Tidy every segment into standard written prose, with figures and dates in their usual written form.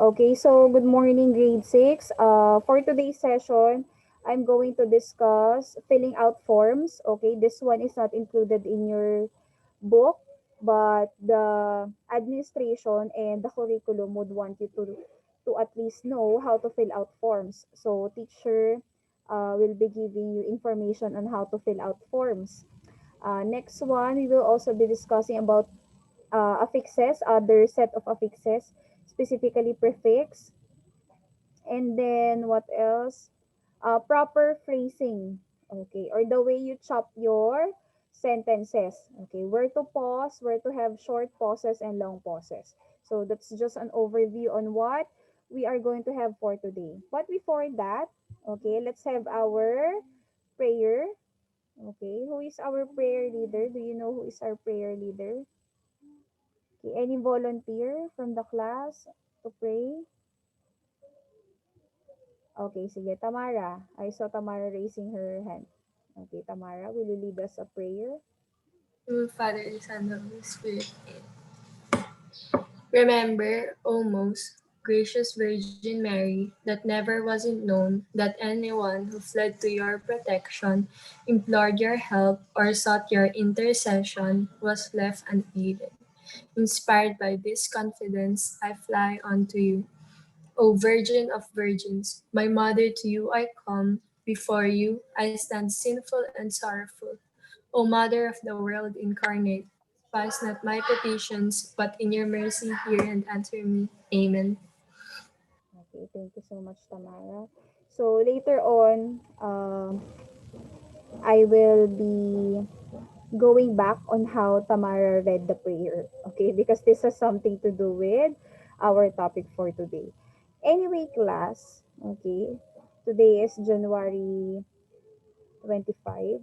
Okay, so good morning, grade 6. For today's session, I'm going to discuss filling out forms. Okay, this one is not included in your book, but the administration and the curriculum would want you to at least know how to fill out forms. So teacher will be giving you information on how to fill out forms. Next one, we will also be discussing about affixes, other set of affixes, specifically prefix. And then what else? Proper phrasing, okay, or the way you chop your sentences, okay, where to pause, where to have short pauses and long pauses. So that's just an overview on what we are going to have for today. But before that, okay, let's have our prayer. Okay, who is our prayer leader? Do you know who is our prayer leader? Okay, any volunteer from the class to pray? Okay, sige. Tamara. I saw Tamara raising her hand. Okay, Tamara, will you lead us a prayer? Father, Son, Holy Spirit. Remember, O most gracious Virgin Mary, that never was it known that anyone who fled to your protection, implored your help, or sought your intercession was left unaided. Inspired by this confidence, I fly unto you. O Virgin of Virgins, my Mother, to you I come. Before you I stand sinful and sorrowful. O Mother of the world incarnate, despise not my petitions, but in your mercy hear and answer me. Amen. Okay, thank you so much, Tamara. So later on, I will be going back on how Tamara read the prayer. Okay, because this has something to do with our topic for today. Anyway, class, okay, today is January 25.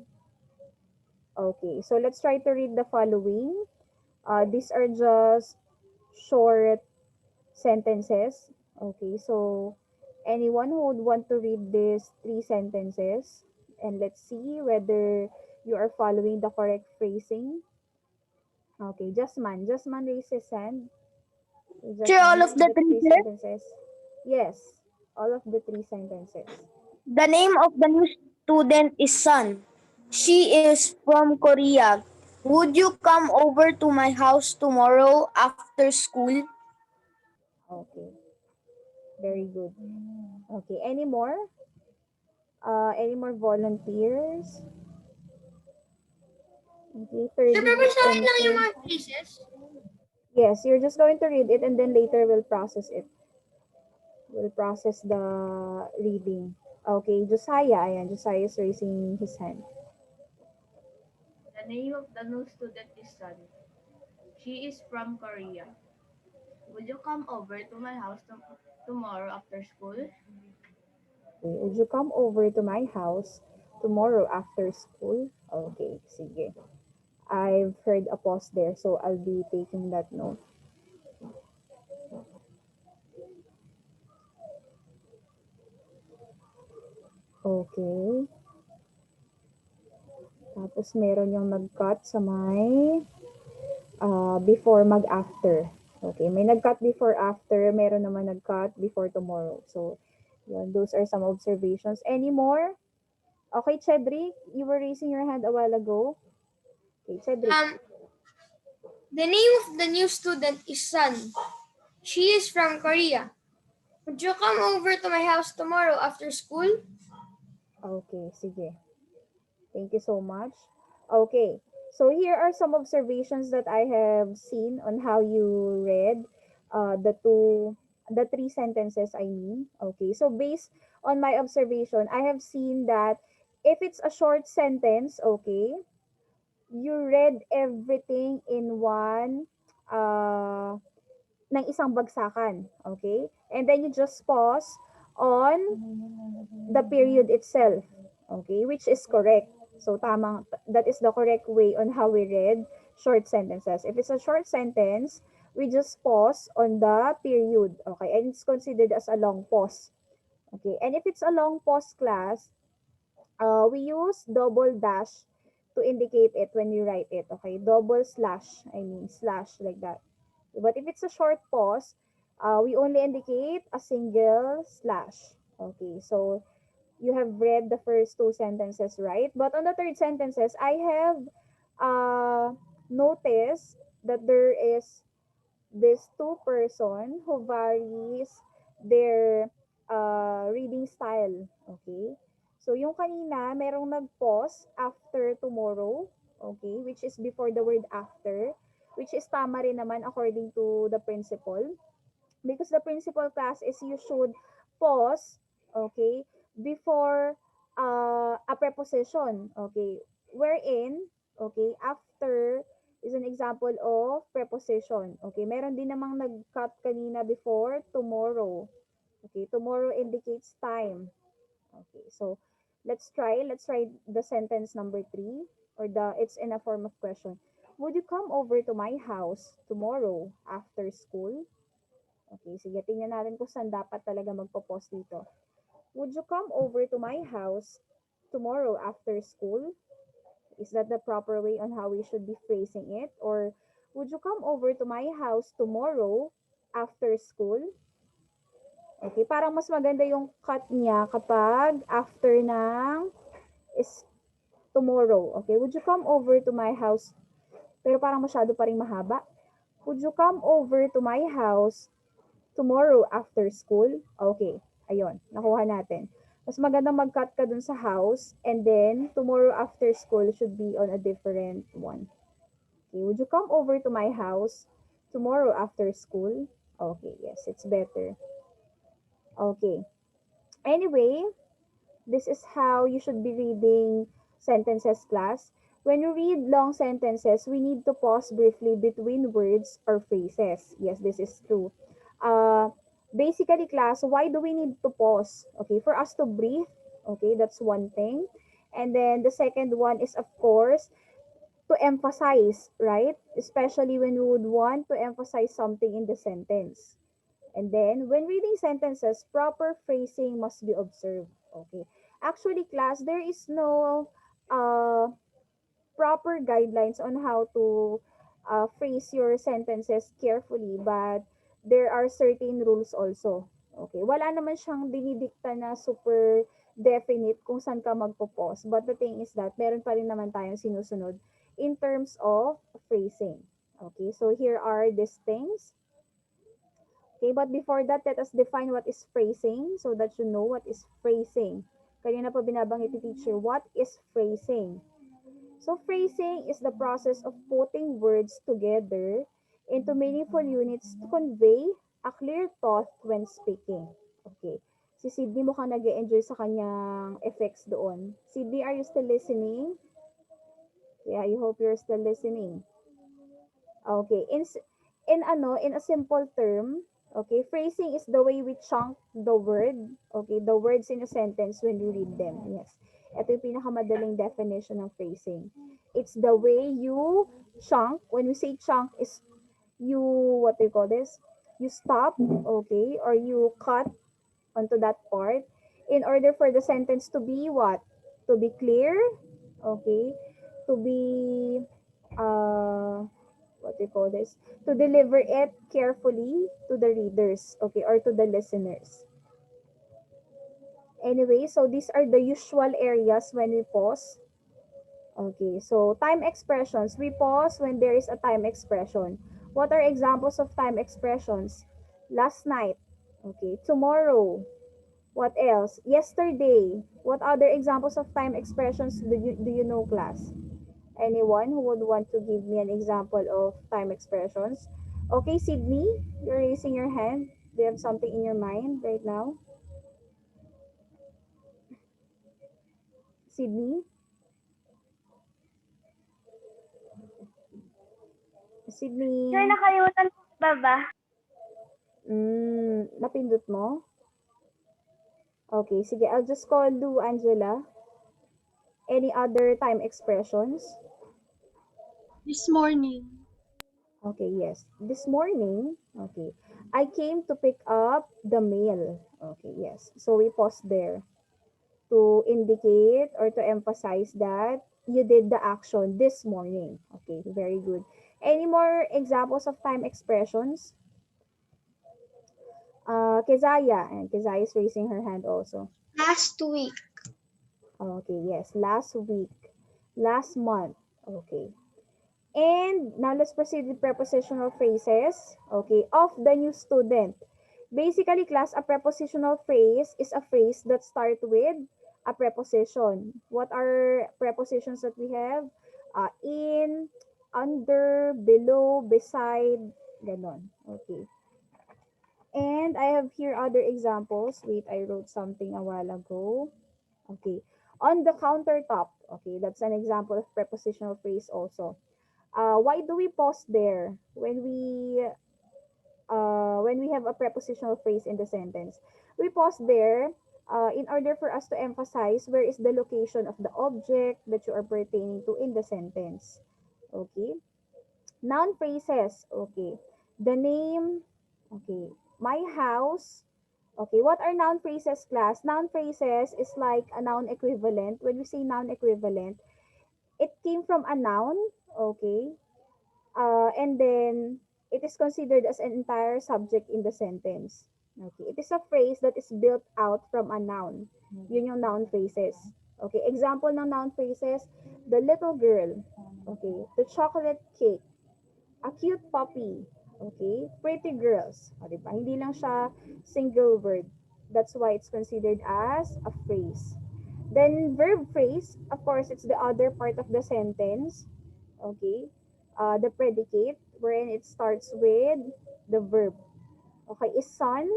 Okay, so let's try to read the following. These are just short sentences. Okay, so anyone who would want to read these three sentences, and let's see whether you are following the correct phrasing. Okay, Jasman. Jasman raise his hand. Okay, Sure, Jasman, all read of the the three, three sir. sentences. Yes, all of the three sentences. The name of the new student is Sun. She is from Korea. Would you come over to my house tomorrow after school? Okay, very good. Okay, any more? Any more volunteers? Okay, third Sir, week babasahin and lang yung fourth. mga cases. Yes, you're just going to read it and then later we'll process it. We'll process the reading. Okay, Josiah. Ayan, Josiah is raising his hand. The name of the new student is Sun. She is from Korea. Will you come over to my house tomorrow after school? Okay, would you come over to my house tomorrow after school? Okay, sige. I've heard a pause there, so I'll be taking that note. Okay. Tapos meron yung nag-cut sa may before mag-after. Okay, may nag-cut before after, meron naman nag-cut before tomorrow. So, yun, those are some observations. Any more? Okay, Cedric, you were raising your hand a while ago. Okay, Cedric. Um, the name of the new student is Sun. She is from Korea. Would you come over to my house tomorrow after school? Okay, sige. Thank you so much. Okay, so here are some observations that I have seen on how you read the three sentences, I mean. Okay, so based on my observation, I have seen that if it's a short sentence, okay, you read everything in one uh, ng isang bagsakan, okay? And then you just pause on the period itself, okay? Which is correct. So tamang that is the correct way on how we read short sentences. If it's a short sentence, we just pause on the period, okay? And it's considered as a long pause. Okay? And if it's a long pause class, we use double dash to indicate it when we write it, okay? Double slash, I mean slash like that. But if it's a short pause, we only indicate a single slash. Okay, so you have read the first two sentences, right? But on the third sentences, I have noticed that there is this two person who varies their reading style. Okay? So, yung kanina, merong nag-pause after tomorrow, okay, which is before the word after, which is tama rin naman according to the principle. Because the principal class is you should pause, okay, before a preposition, okay, wherein, okay, after is an example of preposition. Okay, meron din namang nag-cut kanina before tomorrow. Okay, tomorrow indicates time. Okay, so let's try the sentence number 3, or it's in a form of question. Would you come over to my house tomorrow after school? Okay, sige, tingnan natin kung saan dapat talaga magpo-pause dito. Would you come over to my house tomorrow after school? Is that the proper way on how we should be phrasing it? Or would you come over to my house tomorrow after school? Okay, parang mas maganda yung cut niya kapag after ng is tomorrow. Okay, would you come over to my house? Pero parang masyado pa rin mahaba. Would you come over to my house tomorrow after school? Okay, ayun, nakuha natin. Mas magandang mag-cut ka dun sa house, and then tomorrow after school should be on a different one. Okay, would you come over to my house tomorrow after school? Okay, yes, it's better. Okay. Anyway, this is how you should be reading sentences, class. When you read long sentences, we need to pause briefly between words or phrases. Yes, this is true. Uh, Basically, class, why do we need to pause? Okay, for us to breathe. Okay, that's one thing. And then the second one is, of course, to emphasize, right? Especially when you would want to emphasize something in the sentence. And then, when reading sentences, proper phrasing must be observed. Okay. Actually, class, there is no proper guidelines on how to phrase your sentences carefully, but there are certain rules also. Okay. Wala naman siyang dinidikta na super definite kung saan ka magpo-pause. But the thing is that meron pa rin naman tayong sinusunod in terms of phrasing. Okay. So, here are these things. Okay, but before that, let us define what is phrasing so that you know what is phrasing. Kanina pa binabanggit ni teacher, what is phrasing? So phrasing is the process of putting words together into meaningful units to convey a clear thought when speaking. Okay. Si Sydney mukhang nag-enjoy sa kanyang effects doon. Sydney, are you still listening? Yeah, I hope you're still listening. Okay. In a simple term, okay, phrasing is the way we chunk the word, okay, the words in a sentence when you read them. Yes. Ito yung pinakamadaling definition ng phrasing. It's the way you chunk. When we say chunk is you, what do you call this? You stop, okay, or you cut onto that part in order for the sentence to be what? To be clear, okay, to be what do you call this? To deliver it carefully to the readers, okay, or to the listeners. Anyway, so these are the usual areas when we pause. Okay, so time expressions. We pause when there is a time expression. What are examples of time expressions? Last night. Okay, tomorrow. What else? Yesterday. What other examples of time expressions do you know, class? Anyone who would want to give me an example of time expressions? Okay, Sydney, you're raising your hand. Do you have something in your mind right now? Sydney? Sydney? Sir, nakalimutan ba ba? Napindot mo? Okay, sige. I'll just call you Angela. Any other time expressions? This morning. Okay, yes. This morning, okay, I came to pick up the mail. Okay, yes. So we pause there to indicate or to emphasize that you did the action this morning. Okay, very good. Any more examples of time expressions? Kezaya, and Kezaya is raising her hand also. Last week. Okay, yes, last week, last month. Okay. And now let's proceed with prepositional phrases. Okay, of the new student. Basically, class, a prepositional phrase is a phrase that starts with a preposition. What are prepositions that we have? In, under, below, beside, ganon. Okay. And I have here other examples. Wait, I wrote something a while ago. Okay. On the countertop. Okay, that's an example of prepositional phrase also. Why do we pause there when we have a prepositional phrase in the sentence? We pause there in order for us to emphasize where is the location of the object that you are pertaining to in the sentence. Okay. Noun phrases. Okay. The name. Okay. My house. Okay. What are noun phrases, class? Noun phrases is like a noun equivalent. When we say noun equivalent, it came from a noun. Okay, and then it is considered as an entire subject in the sentence. Okay, it is a phrase that is built out from a noun. Yun yung noun phrases. Okay, example ng noun phrases, the little girl. Okay, the chocolate cake, a cute puppy. Okay, pretty girls. O, diba? Hindi lang siya single word. That's why it's considered as a phrase. Then verb phrase, of course, it's the other part of the sentence. Okay, the predicate wherein it starts with the verb. Okay, is son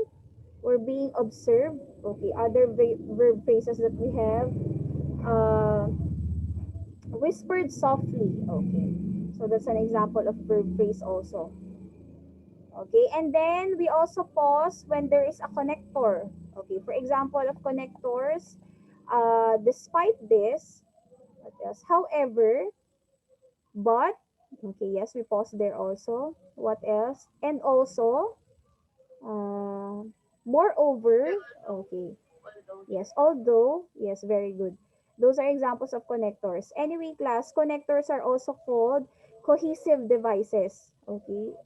or being observed. Okay, other verb phrases that we have, uh, whispered softly. Okay, so that's an example of verb phrase also. Okay, and then we also pause when there is a connector. Okay, for example of connectors, despite this, what else? However, but, okay, yes, we pause there also. What else? And also, uh, moreover, okay, yes, although, yes, very good. Those are examples of connectors. Anyway, class, connectors are also called cohesive devices. Okay,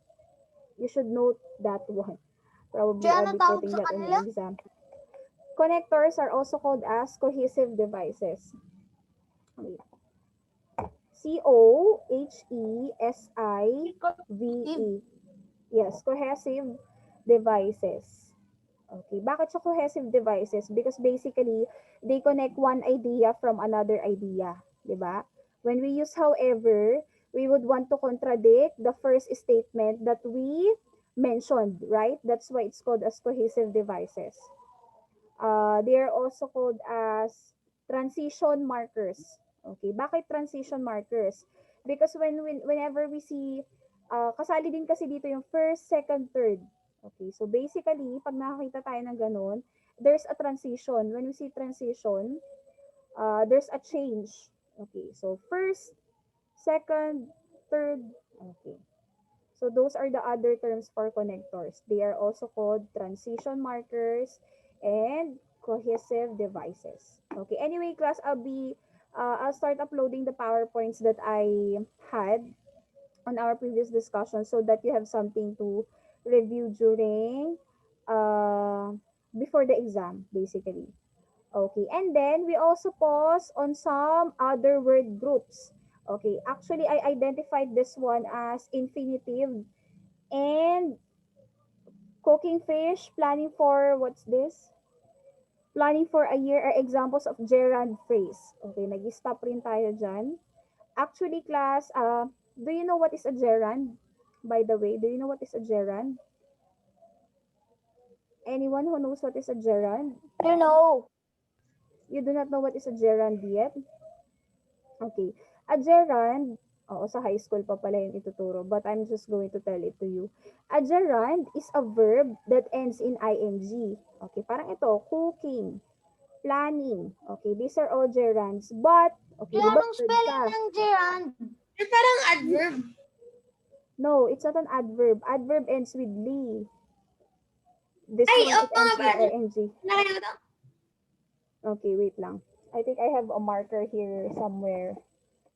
you should note that one. Probably I'll Ano be tawag putting sa that in kanila? the exam. Connectors are also called as cohesive devices. Okay. Cohesive. Yes, cohesive devices. Okay, bakit siya cohesive devices? Because basically, they connect one idea from another idea, 'di ba? When we use however, we would want to contradict the first statement that we mentioned, right? That's why it's called as cohesive devices. They are also called as transition markers. Okay, bakit transition markers? Because whenever we see, kasali din kasi dito yung first, second, third. Okay, so basically, pag nakakita tayo ng ganun, there's a transition. When we see transition, there's a change. Okay, so first, second, third. Okay. So those are the other terms for connectors. They are also called transition markers and cohesive devices. Okay. Anyway, class, I'll start uploading the PowerPoints that I had on our previous discussion so that you have something to review during uh, before the exam, basically. Okay, and then we also pause on some other word groups. Okay, actually, I identified this one as infinitive and cooking fish, planning for, what's this? Planning for a year are examples of gerund phrase. Okay, nag-stop rin tayo dyan. Actually, class, do you know what is a gerund? By the way, do you know what is a gerund? Anyone who knows what is a gerund? You know. You do not know what is a gerund yet? Okay. A gerund, oo, sa high school pa pala yung ituturo, but I'm just going to tell it to you. A gerund is a verb that ends in ing. Okay, parang ito, cooking, planning. Okay, these are all gerunds. But, okay, di ba Anong verb spelling siya? ng gerund? Parang adverb. No, it's not an adverb. Adverb ends with li. This Ay, one, it oo nga ends ba? with ing. Nakalimutan. Okay, wait lang. I think I have a marker here somewhere.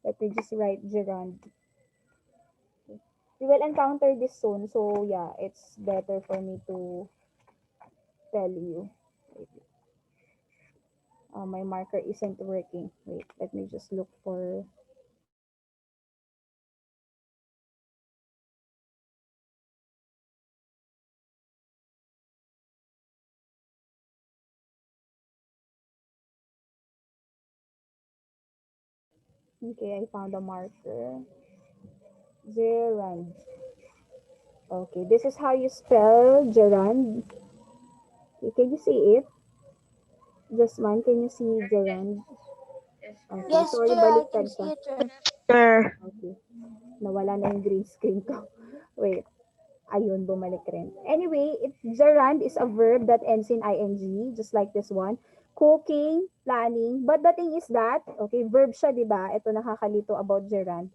Let me just write gerund. We will encounter this soon, so yeah, it's better for me to tell you. Wait. My marker isn't working. Wait, let me just look for. Okay, I found a marker. Gerund. Okay, this is how you spell gerund. Okay, can you see it? Just man, can you see gerund? Yes, ma'am. Okay, Yes, sorry, sir, I baliktad can siya. see it, sir. Sir. Okay, nawala na yung green screen ko. Wait, ayun, bumalik rin. Anyway, gerund is a verb that ends in ing, just like this one. Cooking, planning. But the thing is that, okay, verb siya, di ba? Ito nakakalito about gerund.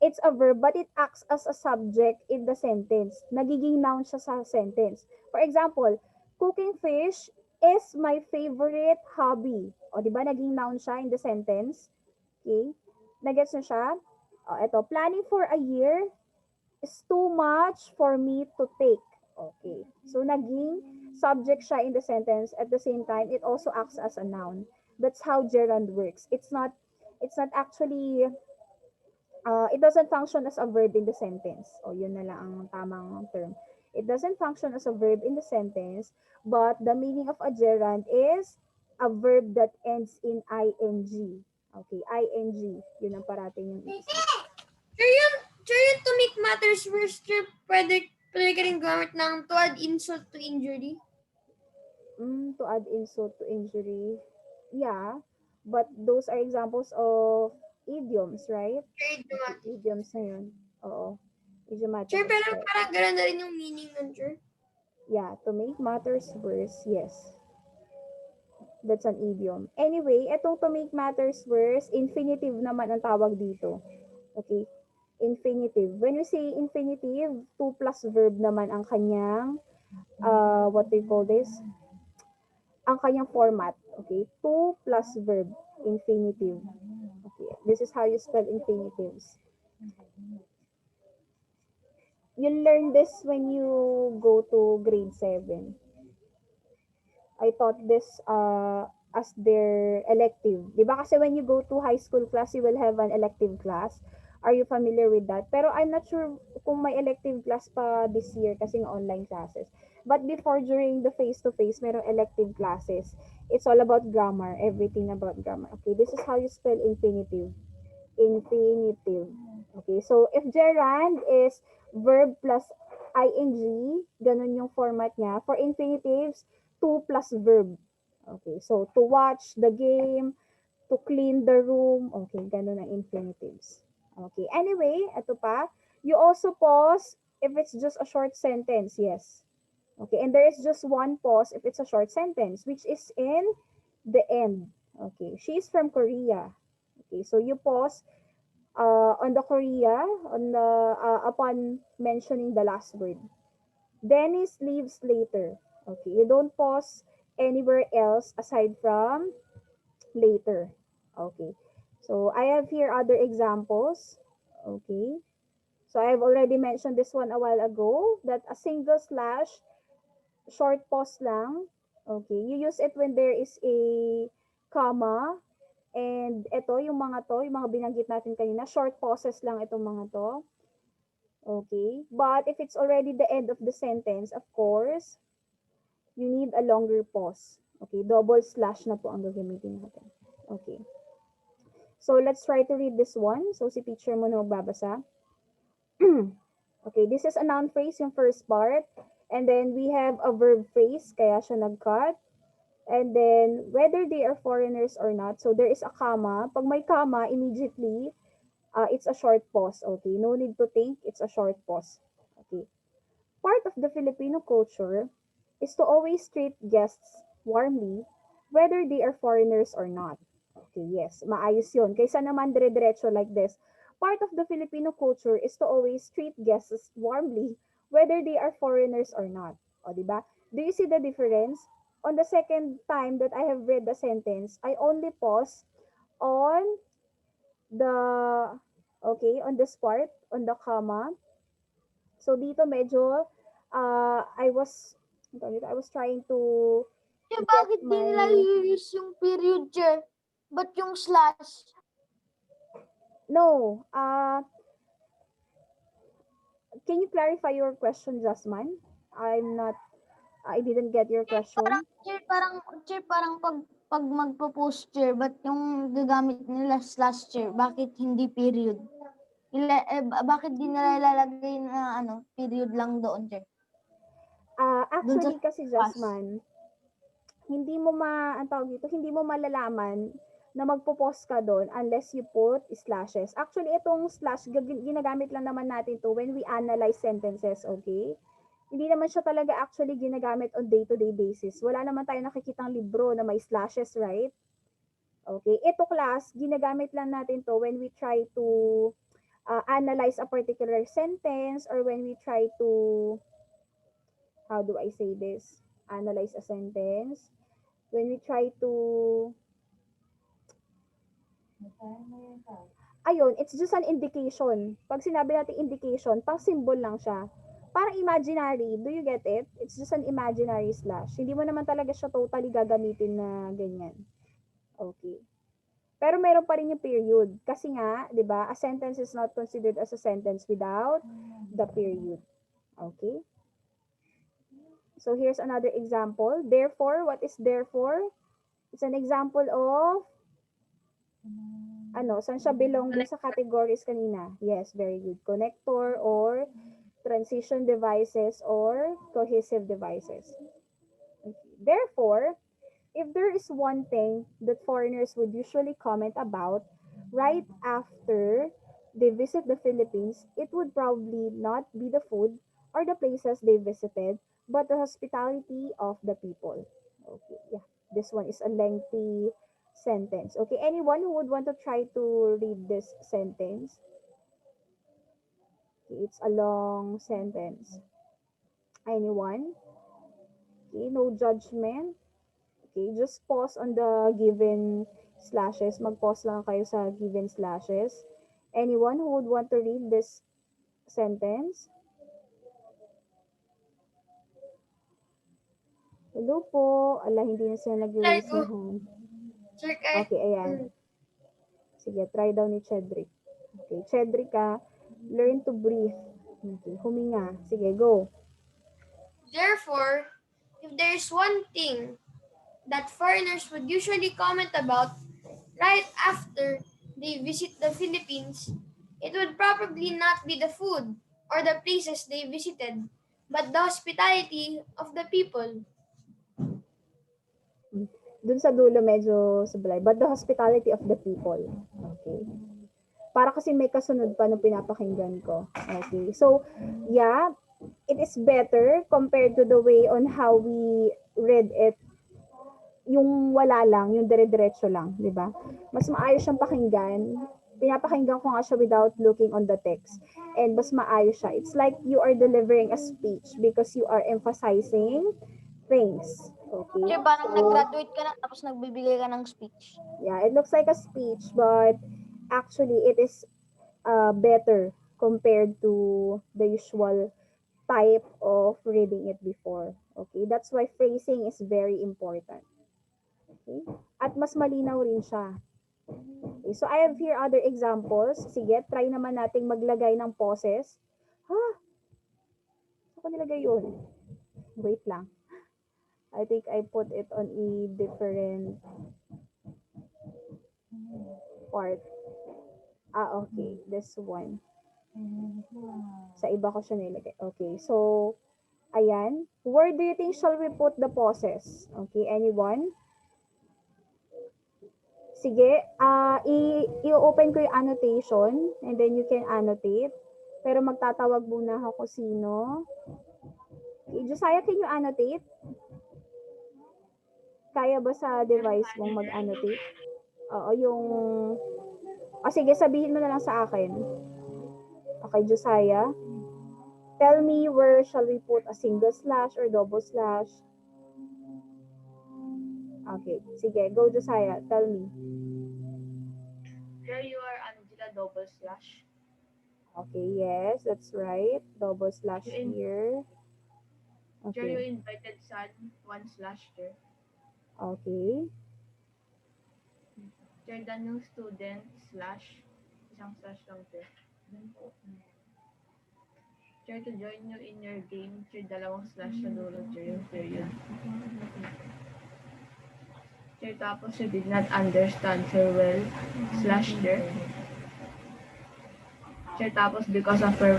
It's a verb, but it acts as a subject in the sentence. Nagiging noun siya sa sentence. For example, cooking fish is my favorite hobby. O, di ba? Naging noun siya in the sentence. Okay? Nagets na siya? O, ito. Planning for a year is too much for me to take. Okay. So, naging subject siya in the sentence. At the same time, it also acts as a noun. That's how gerund works. It's not actually it doesn't function as a verb in the sentence. O, yun na lang ang tamang term. It doesn't function as a verb in the sentence, but the meaning of a gerund is a verb that ends in ing. Okay, ing. Yun ang parating yung isa. Sir, yun to make matters worse, sir, pwede ka rin gamit ng to add insult to injury. To add insult to injury. Yeah, but those are examples of idioms, right? Sir, Okay, idioms na yun. Oo. Idiomatic. sir, pero expression. parang gano'n na rin yung meaning nun, sir. Yeah, to make matters worse, yes. That's an idiom. Anyway, etong to make matters worse, infinitive naman ang tawag dito. Okay? Infinitive. When we say infinitive, to plus verb naman ang kanyang, what do you call this? Ang kanyang format. Okay? To plus verb, infinitive. Okay. This is how you spell infinitives. You'll learn this when you go to grade 7. I taught this as their elective. Di ba kasi when you go to high school class, you will have an elective class. Are you familiar with that? Pero I'm not sure kung may elective class pa this year kasi ng online classes. But before, during the face-to-face, merong elective classes. It's all about grammar, everything about grammar. Okay, this is how you spell infinitive. Infinitive. Okay, so if gerund is verb plus ing, ganun yung format niya. For infinitives, to plus verb. Okay, so to watch the game, to clean the room. Okay, ganun ang infinitives. Okay, anyway, ito pa. You also pause if it's just a short sentence, yes. Okay, and there is just one pause if it's a short sentence, which is in the end. Okay, she is from Korea. Okay, so you pause on the Korea on the upon mentioning the last word. Dennis leaves later. Okay, you don't pause anywhere else aside from later. Okay, so I have here other examples. Okay, so I have already mentioned this one a while ago that a single slash, short pause lang. Okay, you use it when there is a comma. And ito, yung mga to, yung mga binanggit natin kanina, short pauses lang itong mga to. Okay? But if it's already the end of the sentence, of course, you need a longer pause. Okay? Double slash na po ang gagamitin natin. Okay. So, let's try to read this one. So, si teacher mo na magbabasa. Okay, this is a noun phrase, yung first part. And then, we have a verb phrase, kaya siya nag-cut. And then, whether they are foreigners or not. So, there is a comma. Pag may comma, immediately, it's a short pause. Okay, no need to think. It's a short pause. Okay. Part of the Filipino culture is to always treat guests warmly, whether they are foreigners or not. Okay, yes, maayos yun. Kaysa naman dire-diretso like this. Part of the Filipino culture is to always treat guests warmly, whether they are foreigners or not. O, di ba? Do you see the difference? On the second time that I have read the sentence, I only pause on the, okay, on this part, on the comma. So, dito medyo, I was I was trying to get Bakit di nila my... i-use yung period, Chair? Ba't yung slash? No, can you clarify your question, Jasmine? I didn't get your question. Parang pag magpo-post, Chair, ba't yung gagamit nila slash, Chair? Bakit hindi period? Bakit di nila ilalagay na period lang doon, Chair? Doon sa Actually kasi, pass. Jasmine, ang tawag dito, hindi mo malalaman na magpo-post ka doon unless you put slashes. Actually, itong slash, ginagamit lang naman natin to when we analyze sentences, okay? Hindi naman siya talaga actually ginagamit on day-to-day basis. Wala naman tayo nakikitang libro na may slashes, right? Okay, ito class, ginagamit lang natin to when we try to analyze a particular sentence or when we try to, how do I say this? Analyze a sentence. When we try to, ayun, it's just an indication. Pag sinabi natin indication, pang symbol lang siya. Parang imaginary. Do you get it? It's just an imaginary slash. Hindi mo naman talaga siya totally gagamitin na ganyan. Okay. Pero meron pa rin yung period. Kasi nga, di ba, a sentence is not considered as a sentence without the period. Okay? So here's another example. Therefore, what is therefore? It's an example of saan siya belong dun sa categories kanina? Yes, very good. Connector or transition devices or cohesive devices. Okay. Therefore, if there is one thing that foreigners would usually comment about right after they visit the Philippines, it would probably not be the food or the places they visited, but the hospitality of the people. Okay, yeah. This one is a lengthy sentence. Okay, anyone who would want to try to read this sentence? Okay, it's a long sentence. Anyone? Okay, no judgment. Okay, just pause on the given slashes. Mag-pause lang kayo sa given slashes. Anyone who would want to read this sentence? Hello po. Ala, hindi na sila nag-raise ng hand. Okay, ayan. Sige, try daw ni Chedrick. Okay, Chedrick learn to breathe. Okay, huminga. Sige, go. Therefore, if there is one thing that foreigners would usually comment about right after they visit the Philippines, it would probably not be the food or the places they visited, but the hospitality of the people. Dun sa dulo medyo sublay. But the hospitality of the people. Okay. Para kasi may kasunod pa nung pinapakinggan ko. Okay. So, yeah, it is better compared to the way on how we read it, yung wala lang, yung dire-diretso lang, di ba? Mas maayos siyang pakinggan. Pinapakinggan ko nga siya without looking on the text. And mas maayos siya. It's like you are delivering a speech because you are emphasizing things. Okay? Chair, parang nag-graduate ka na tapos nagbibigay ka ng speech. Yeah, it looks like a speech, but actually it is better compared to the usual type of reading it before. Okay? That's why phrasing is very important. Okay? At mas malinaw rin siya. Okay, so I have here other examples. Sige, try naman nating maglagay ng pauses. Saan ko nilagay yun? Wait lang. I think I put it on a different part. Okay. This one. Sa iba ko siya nilagay. Okay, so, ayan. Where do you think shall we put the pauses? Okay, anyone? Sige, i-open ko yung annotation and then you can annotate. Pero magtatawag muna ako sino. Okay, Josiah, can you annotate? Kaya ba sa device mong mag-annotate? Oo, yung... sige, sabihin mo na lang sa akin. Okay, Josiah. Tell me where shall we put a single slash or double slash? Okay, sige, go Josiah. Tell me. Here you are, Angela, double slash. Okay, yes, that's right. Double slash In- here. Chair, you Okay. invited son, 1/chair. Okay. Chair, the new student, slash, isang slash lang, chair. Chair, to join you in your game, chair, dalawang slash sa dulo, chair, yung period. Chair, tapos you did not understand, sir, well, slash, chair. Chair, tapos because of her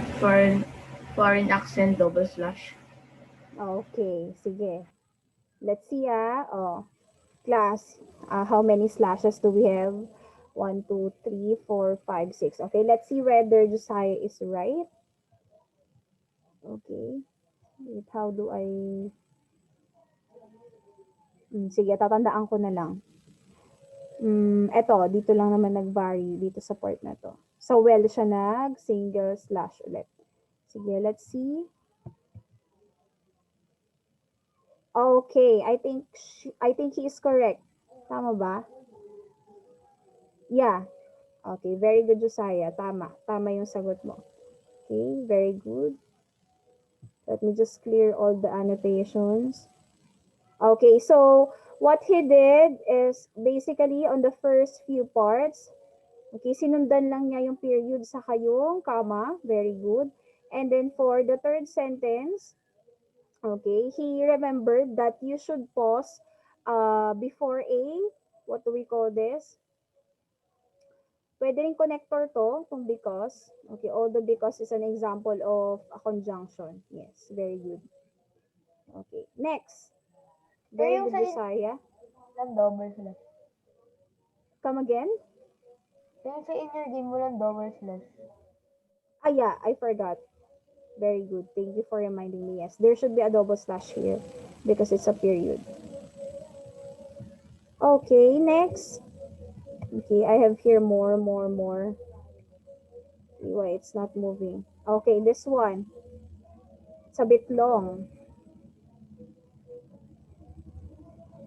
foreign accent, double slash. Okay, sige. Let's see class, how many slashes do we have? 1, 2, 3, 4, 5, 6. Okay, let's see whether Josiah is right. Okay. Wait, how do I... sige, tatandaan ko na lang. Eto, dito lang naman nag-vary dito sa part na to. Sa well siya single slash ulit. Sige, let's see. Okay, I think he is correct. Tama ba? Yeah. Okay, very good, Josiah. Tama. Tama yung sagot mo. Okay, very good. Let me just clear all the annotations. Okay, so what he did is basically on the first few parts, okay, sinundan lang niya yung period sa yung comma. Very good. And then for the third sentence, okay, he remembered that you should pause before a, what do we call this? Pwede rin connector itong because. Okay, although because is an example of a conjunction. Yes, very good. Okay, next. Very yung good, sa Josiah. double slash. Come again? Yung sa inner game, walang double slash. Yeah, I forgot. Very good. Thank you for reminding me. Yes, there should be a double slash here because it's a period. Okay, next. Okay, I have here more. Why it's not moving? Okay, this one. It's a bit long.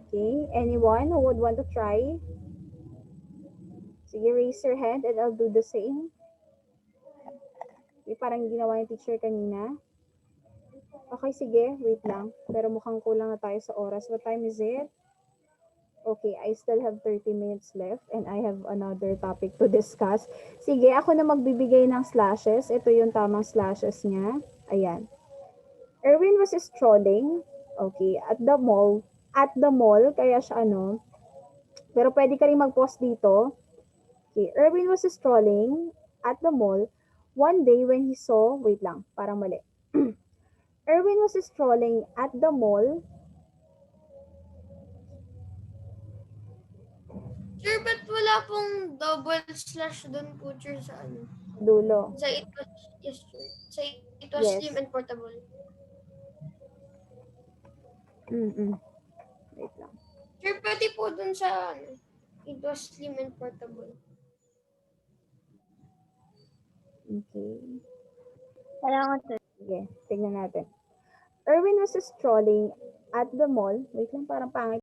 Okay, anyone who would want to try? Sige, raise your hand and I'll do the same. Okay, parang ginawa yung teacher kanina. Okay, sige, wait lang. Pero mukhang kulang na tayo sa oras. What time is it? Okay, I still have 30 minutes left and I have another topic to discuss. Sige, ako na magbibigay ng slashes. Ito yung tamang slashes niya. Ayan. Erwin was strolling, okay, at the mall. At the mall, kaya siya pero pwede ka rin mag-pause dito. Okay, Erwin was strolling at the mall one day when he saw, wait lang, parang mali. Erwin was strolling at the mall. Sir, ba't wala pong double slash doon po, sir, sa ano? Dulo. Sa it was, yes, sir. Sa it was Yes. slim and portable. Wait lang. Sir, pwede po doon sa ano? It was slim and portable. Okay. Kailangan Sige, tingnan natin. Erwin was strolling at the mall. Wait lang, parang pangit